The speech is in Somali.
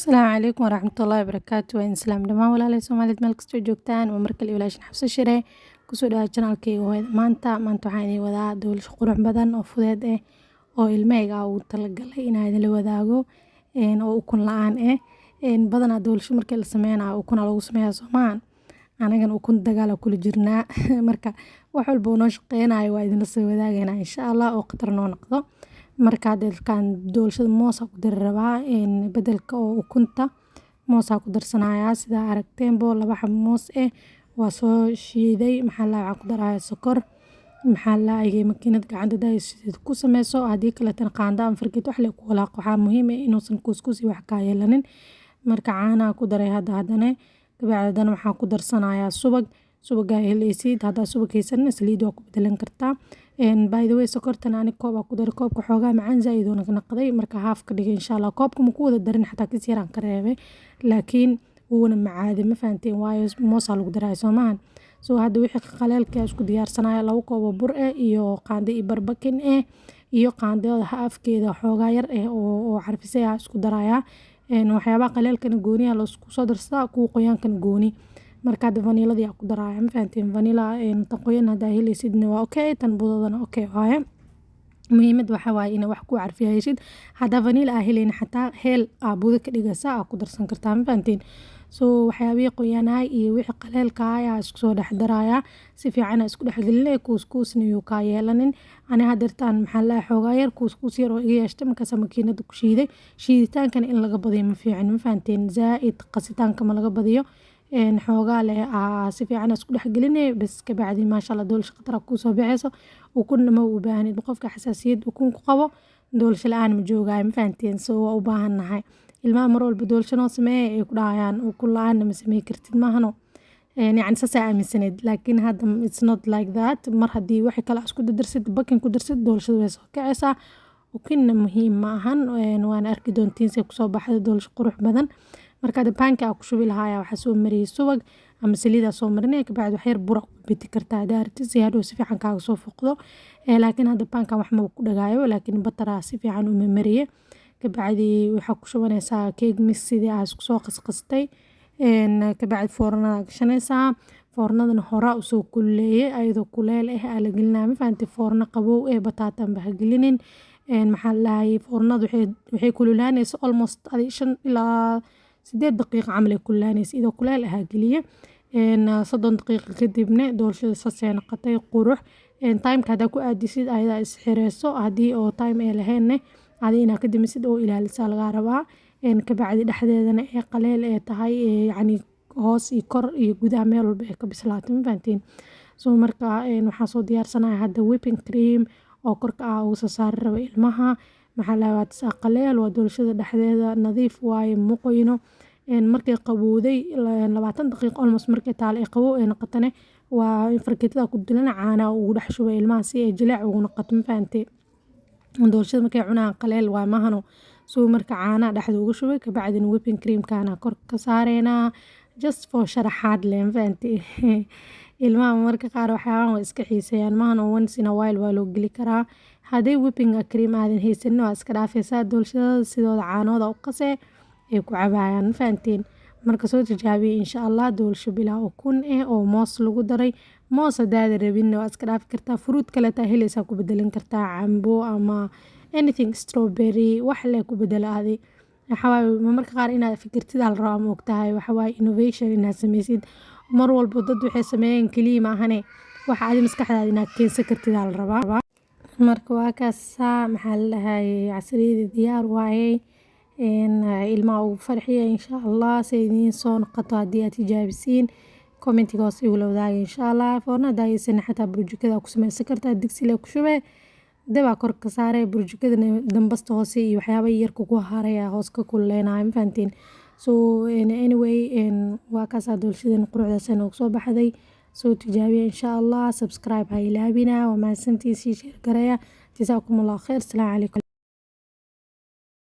Asalaamu calaykum waraxmatullaahi wabarakaatu. Waa in salaam dhamaan walaalay Soomaaliyeed meel kastoo joogtaan. Waa mar kale walaashin xabso shire kusoo dhawaad channelkayga hooyada maanta waxaan idin wadaa doolasho qurux badan oo fudeed oo ilmahayga ugu talagalay inaan idinla wadaago oo ukun la-aan badanaa doolasho markii la sameynayo ukuna lagu sameeyaa Soomaan anagan ukun dagaal kula jirnaa marka wax walba oo noo shaqeynayo waa idinla soo wadaagaynaa insha Allah oo qatar noo noqdo. marka dadkan doolashada moos ku dar rabaa bedelka oo ukunta moos ku darsanaya sida aragteen laba xabo moos waa soo shiiday waxaan ku darayaa sokor makiinad gacanta daaysid ku sameyso hadii kale tan qaanda ama fargeeto wax la ku walaaqo waxaa muhiim ah inuusan kuskusi wax ka yeelanin marka caanaha ku daray hadana kabacdina waxaan ku darsanayaa subaga helaysid hadaa subag haysan saliid waa ku bedelan kartaa by the way sokortan ani koob ku daray koobka xoogaa macaan zaid oo naqday marka haaf ka dhigay insha Allah koobka ma ku wada darin xataa kis yaraan ka reebay laakiin wuuna macaadi ma fahanteen waayo moos lagu daray Soomaan soo hadda wixii qaleelka isku diyaarsanaya laba koob oo bur iyo qaando iyo barbakin iyo qaandada haafkeeda xoogaa yar oo xarfisay isku daraya waxyaabaha qaleelkana gooniya la isku soo darsadaa kuwa qoyaankana gooni marka hada vanilada ku daraya ma fahanteen vanila tan qoyan hada helaysidna waa okay tan budadana okay waaye muhiimad waxa waaye in wax ku carfiyaysid hada vanila helayna xataa heel budo ka dhigaysa ku darsan kartaa ma fahanteen soo waxyaabaha qoyanaay iyo wixii qaleelka isku soo dhex daraya si fiican isku dhex gelinay kuuskuusna iyo ka yeelanin ani hadeertaan maxaa la xoogaa yar kuuskuus yar oo iga yeeshta markaas makiinada ku shiiday shiiditaankan in laga badiyo ma fiican ma fahanteen zaid qasitaanka ma laga badiyo xoogaa leh si fiican isku dhex gelinay bas ka bacdi maasha Allah doolasho qatar ku soo baxayso ukunna ma u baahnid qofka xasaasiyad ukun ku qabo doolasho la'aan ma joogay ma fahanteen soo waa u baahanahay ilmaha mar walba doolasho noo sameeyay ay ku dhahayaan ukun la'aan ma sameey kartid maahano yani saas aaminsaneed laakiin hadda it's not like that mar hadii wax kale isku darsid bakin ku darsid doolashada way soo kacaysaa ukunna muhiim ma ahan waan arki doontiin say ku soo baxdo doolasho qurux badan marka paanka ku shubi lahaaya waxa soo mariyay subag ama saliid soo marinay ka bacdi wax yar bur biti kartaa daarti si hadhow si fiican kaaga soo foqdo laakiin hadda paanka wax ma ku dhagaayo laakiin batara si fiican u mariyay ka bacdi waxa ku shubanaysaa cake mix sidii isku soo qasqastay ka bacdi foornada gashanaysaa foornadana hore u soo kuleeyay ayadoo kuleel la gelinaa ma fahanti foorna qabow bataatan ba gelinin maxaa lahayn foornadu waxay kululaanaysaa almost 5 ilaa 8 daqiiqo camal kululaanaysaa idoo kuleel geliye 30 daqiiqo kadibna doolashada saasay noqotay qurux time ka hada ku aadisid ayada is xireyso hadii oo time ay lahayn adina ka dimisid oo ilaalisa laga rabaa ka bacdi dhaxdeedana qaleel tahay yani hoos iyo kor iyo gudaha meel walba ka bislaato ma fahanteen soo marka waxa soo diyaarsanahay hada whipping cream oo korka ugu soo saar rabo ilmaha maxaa la wadaa qaleel waa doolashada dhaxdeeda nadiif waaye muqoyno markay qabowday 20 daqiiqo almost markay taal qabow noqotane waa fargeetada ku dilana caana ugu dhex shubay ilmaha si ay jilaac ugu noqoto ma fahanteen doolashada markay cunaan qaleel waa mahano soo marka caana dhaxda ugu shubay ka bacdina whipping cream kana kor ka saareyna just for sharaxaad leen fahanteen ilmaha marka qaar waxaan way iska xiiseeyaan mahano once in a while waa loo gali karaa haday whipping cream aadan haysan waa iska dhaafaysaa doolashada sidooda caanooda u qasay ay ku cabayaan fahanteen marka soo tijaabiye insha Allah doolasho bilaa ukun oo moos lagu daray moos hadaad rabin waa iska dhaafi kartaa fruit kale taa helaysaa ku bedelan kartaa cambo ama anything strawberry wax la ku bedelaadi waxa marka qaar inaad fikirtid hal raaw ma ogtahay waxa innovation inaad sameysid mar walba dad waxay sameeyeen kaliya ahane waxa aad maskaxdaada inaad keensan kartid hal rabaa marka waa kaas maxaa la dhahay casriyeeda diyaar waaye ilmaha ugu farxiya insha Allah sayidin soo noqoto hadii aad tijaabisiin commentiga hoos igu lawadaag insha Allah foornada aysan xataa burjukada ku sameysan kartaa digsi la ku shubay daba kor ka saaray burjukadana dambasta hoose iyo waxyaabo yar ku haraya hoos ka kuleenay ma fahanteen so anyway waa kaas doolshadan quruxdaasna ugu soo baxday soo tijaabiye insha Allah subscribe ha ilaabina waa mahadsantihiin share gareeya jazaakumullahu khair salaam alaykum